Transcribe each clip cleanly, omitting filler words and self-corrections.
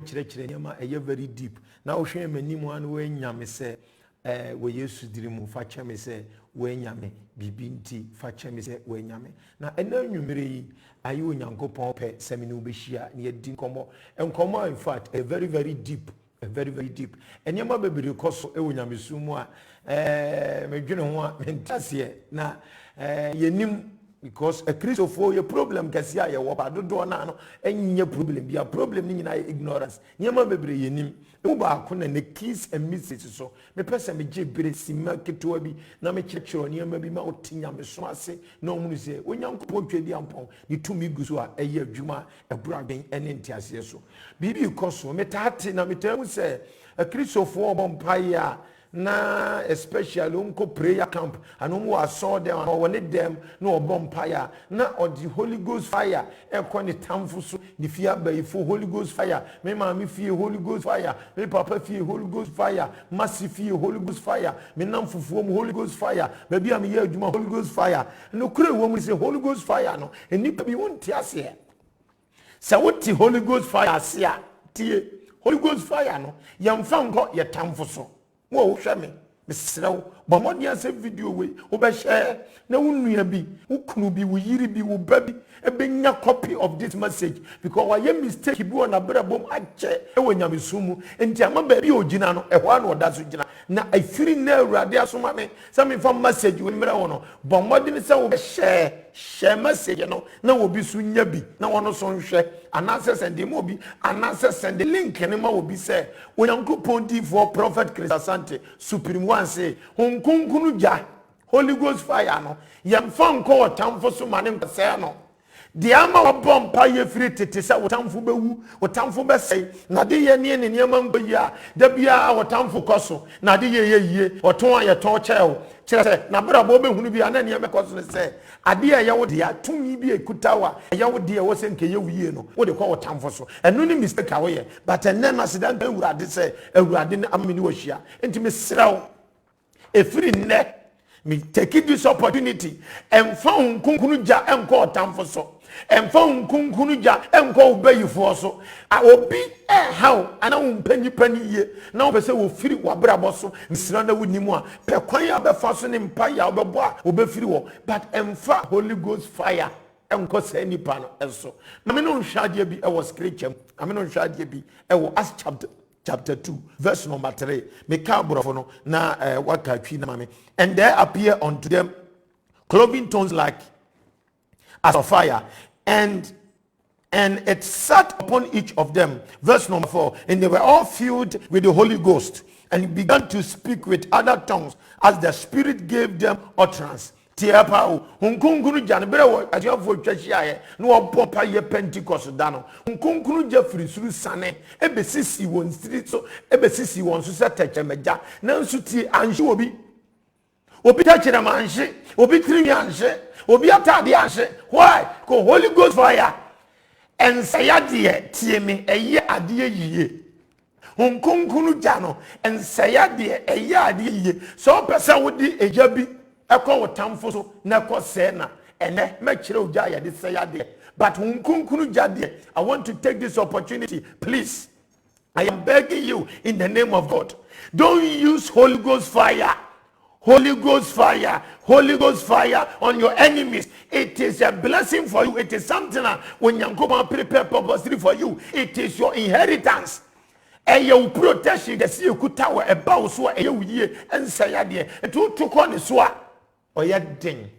chire nyama eye very deep na wo hwe manimu an we nyame se we Yesu diri mu fa kyeme se we nyame bibi nti fa kyeme se we nyame na ena nwumere yi ayi onyankopon pe semini obehia na yedi nkomo in fact a very very deep enyama bebiri koso e wonyame mu a medwene ho a mentase na yenim because a Christopher your problem kasi a ye wo ba dodo na no enye problem bia problem ni nyina ignorance nyama bebre yenim e ba akona ne keys and messages so me pese me je bere sima keto bi na me kyekye nyama bi ma otinya me so ase na ohunu se onyankopon twedi ampon ni tumi guso a eye adwuma eburaben ene ntiase so bibi koso me tate na me tamu se a Christopher obompaya na especially unko prayer camp and I saw them and when them no bonfire na or the Holy Ghost fire e ko ni tamfo so the fear by for Holy Ghost fire me mama fear Holy Ghost fire me papa fear Holy Ghost fire massive fear Holy Ghost fire me nam fufuo Holy Ghost fire baby am here adwuma Holy Ghost fire no kure wo mu say Holy Ghost fire no enipa bi wonti ase se woti Holy Ghost fire ase a tie Holy Ghost fire no yamfa nko ye tamfo so wo hwe me mesrew bo modi ase video we wo be share na wunua bi wukunu bi wo yiri bi wo babi ebenya copy of this message because why mistake bi wona brabom ache e wonyamesum enti ama ba bi ogina no ehwa na oda so gina na afiri na awurade asoma me se me fa message we mra wono bo modi ne se wo be share message no na wo bi so nya bi na wono so nhwe anase send mo bi anase send link ne ma wo bi se onyankopon di for prophet Chris Asante supreme one say honkunkunu ja Holy Ghost fire no yamfa nko otamfo so mane mpese no de ama obompa ye firi tete sa otamfo bewu otamfo besei na de ye ne ne niam mba yi a da bia otamfo koso na de ye yie oton aye ton chew kire se na bra bo behunu bia na niam koso ne se ade ye wo de ya tumi bi ekutawa ye wo de wo se nke ye wiye no wo de kwa otamfo so enu ni mistake awo ye but enne na sedan awurade se awurade ne amini wo hia enti me srawo efiri ne me take this opportunity and found kunkunu ja enko otamfo so and found kunkunu ja enko obayifo so obi how ana umpanyi pani ye na opese wo firi wabrabo so nsira na wonimu a pe kwan ya be fa so ne mpa ya obebo a obefiri wo but emfa Holy Ghost fire enko se nipa no enso na me no nhwade bi e wo scripture na me no nhwade bi e wo Acts chapter 2 verse number 3 me ka brofo no na wakatwi na mame and there appear unto them cloven tongues like as of fire and it sat upon each of them. Verse number 4, and they were all filled with the Holy Ghost and began to speak with other tongues as the Spirit gave them utterance. Tiapao hunkunkunu janbere wo ajafo twahia ye no obopa ye Pentecost da no hunkunkunu jafri suru sane ebesisi won street so ebesisi won so setechemaja na nsuti anhye obi tachira manhye obi trimi anhye obi atade anhye why ko Holy Ghost fire and sayade tie me eye ade yiye hunkunkunu jano and sayade eye ade yiye so person wodi ejabi eko wotamfo so na ko se na ene mekire oja ya de se ya de but hunkunkunu jade I want to take this opportunity please I am begging you in the name of God don't use Holy Ghost fire Holy Ghost fire on your enemies. It is a blessing for you. It is something that when you go and prepare purposely for you, it is your inheritance. And you protection the see you could tower about so a year and say it will took on the swa or yet ding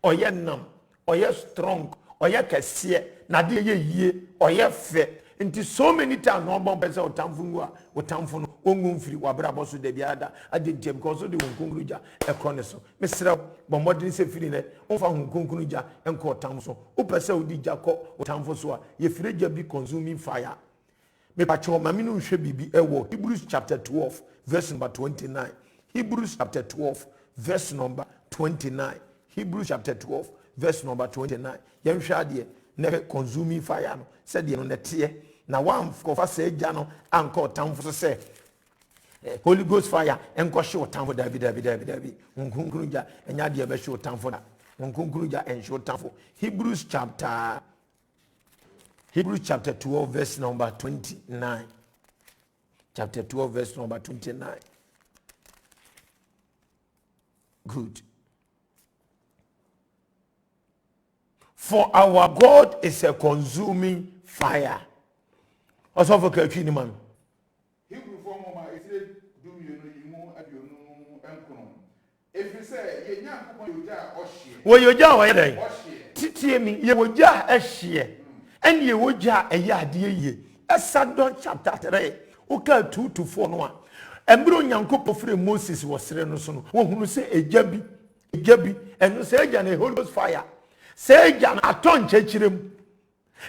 or yet numb or yet strong or yet cassia na de ye or yet fit into so many times no bomb person or tamfunwa or tamfun ongun free wabrabo so de biada ade jem because de hunkunkruja e koneso mesra bombodin se free ne onfa hunkunkruja enko tamso o pese odi jako o tamfo so a ye freja bi consuming fire me pacho mami no hwe bibi ewo Hebrews chapter 12 verse number 29 Hebrews chapter 12 verse number 29 Hebrews chapter 12 verse number 29 yen hwe ade never consuming fire no said you no netie na one kofa say jano anko tamfo so say Holy Ghost fire enko hwe tamfo dabi hunkunkruja enya de be hwe tamfo da hunkunkruja enhwe tamfo Hebrews chapter 12 verse number 29 chapter 12 verse number 29. Good. For our God is a consuming fire. Also for Kakini man. Hebrew form of my do you know if you say, well, you're down, Titi me, you will jar a shear, and you will jar a yard ye. A Sandon chapter 3, okay, 2 to 4 1. And Bro Yanko for Moses was Renoson, who say a jabby, and say Jan a Holy Ghost fire. Say Jan a ton churchim.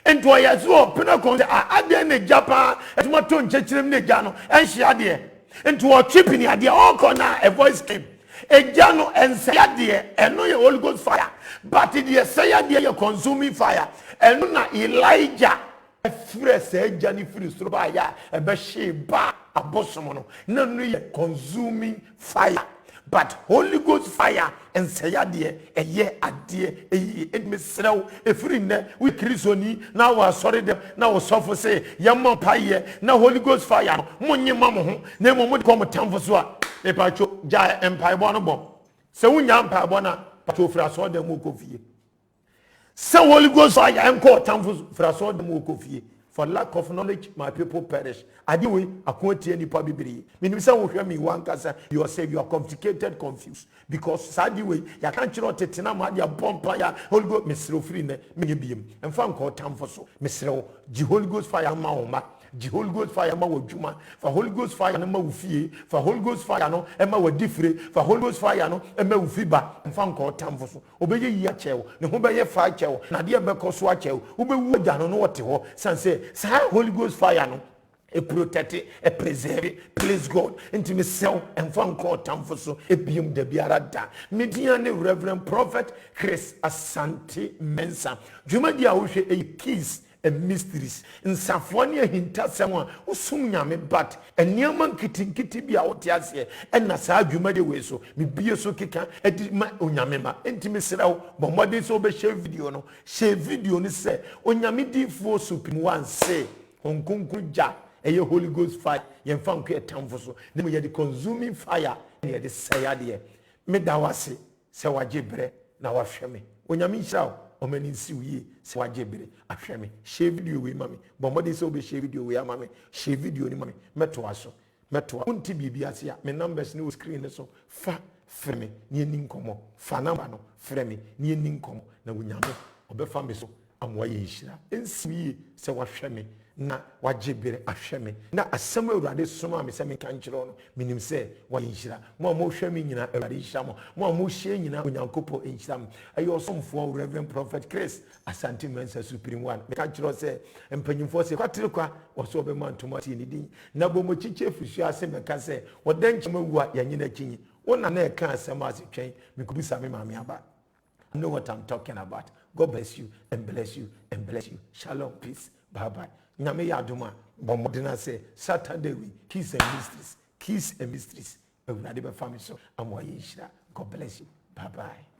And to a so pinnacle, I didn't a Japan, and what ton churchim Nejano, and she had there. And to a chip in the idea, all corner, a voice came. A jano and say dear, and no your Holy Ghost fire, but it is say dear your consuming fire, and no Elijah. A fresh say Johnny free strobaya, a bashi ba a bossomono, no consuming fire, but Holy Ghost fire and say dear, a year a dear, a it miss a free net with Chrisoni, now I sorry them, now suffer say, Yamma pie, now Holy Ghost fire, Money Mamma, name would come a town for swat. E pacho ja empire bono bom se wunya empire bona pacho fraso dem okofie se Holy Ghost fire enko tamfo fraso dem okofie for lack of knowledge my people perish adiwe akontie nipa bibiri menim se wo hwe mi wankasa you say you are complicated confused because sadiwe ya kan kire otetena ma dia bompa ya Holy Ghost mesro free ne menye biem emfa nko tamfo so mesro ji Holy Ghost fire ma wo ma the Holy Ghost fire ma wajuma for Holy Ghost fire no ma ufie for Holy Ghost fire no e ma wadifre for Holy Ghost fire no e ma ufiba mfa nko tamfo so obeye yi achewo ne ho beye fa achewo na de be koso achewo obewu agya no no wote ho sanse sa Holy Ghost fire no e protect e preserve please God into me sell and mfa nko tamfo so e biom da biara da media ne Reverend Prophet Chris Asante Mensa juma dia wo hwe e keys and mysteries in Safonia hinta someone who sum nyame but and niaman kitinkiti bia otiase and na saa dwuma de we so me bie so keka edi ma onyame ma ntimi seraw bomode so be share video no say onyame difo supim wan say honkunkuja eye Holy Ghost fire yemfa nko etamfo so ne me ye the consuming fire ye the sayade me dawase se wajebre na wahweme onyame nhyiraw omani nsiwie se wajebre ahweme share video we mami bomode so be share video we amame share video ni mami meto aso unti bibia ase me numbers ni o screen so fa freme ni eni nkomo fa number no freme ni eni nkomo na wunyame obefa me so amwa ye nhira nsiwie se wahweme na wajebre ahweme na asem awurade soma me se me kan kire no minim se wa nhira mo hweme nyina awurade nhira mo hye nyina onyankopo nhira ayo somfo Reverend Prophet Chris Asante Mensa Supreme One me kan kire se empanyimfo se kwatere kwa oso be mantoma ti ni din na bo mo chiche fusu ase me ka se wodanchima wu a yanyina kinyi wona na e kan asem ase twen me kubisa me maame aba. I know what I'm talking about. God bless you and bless you and bless you. Shalom, peace, bye bye. Nyame ya adoma bomodena say Saturday we keys and mysteries. Ewurade be family so amwa ye hira. God bless you. Bye bye.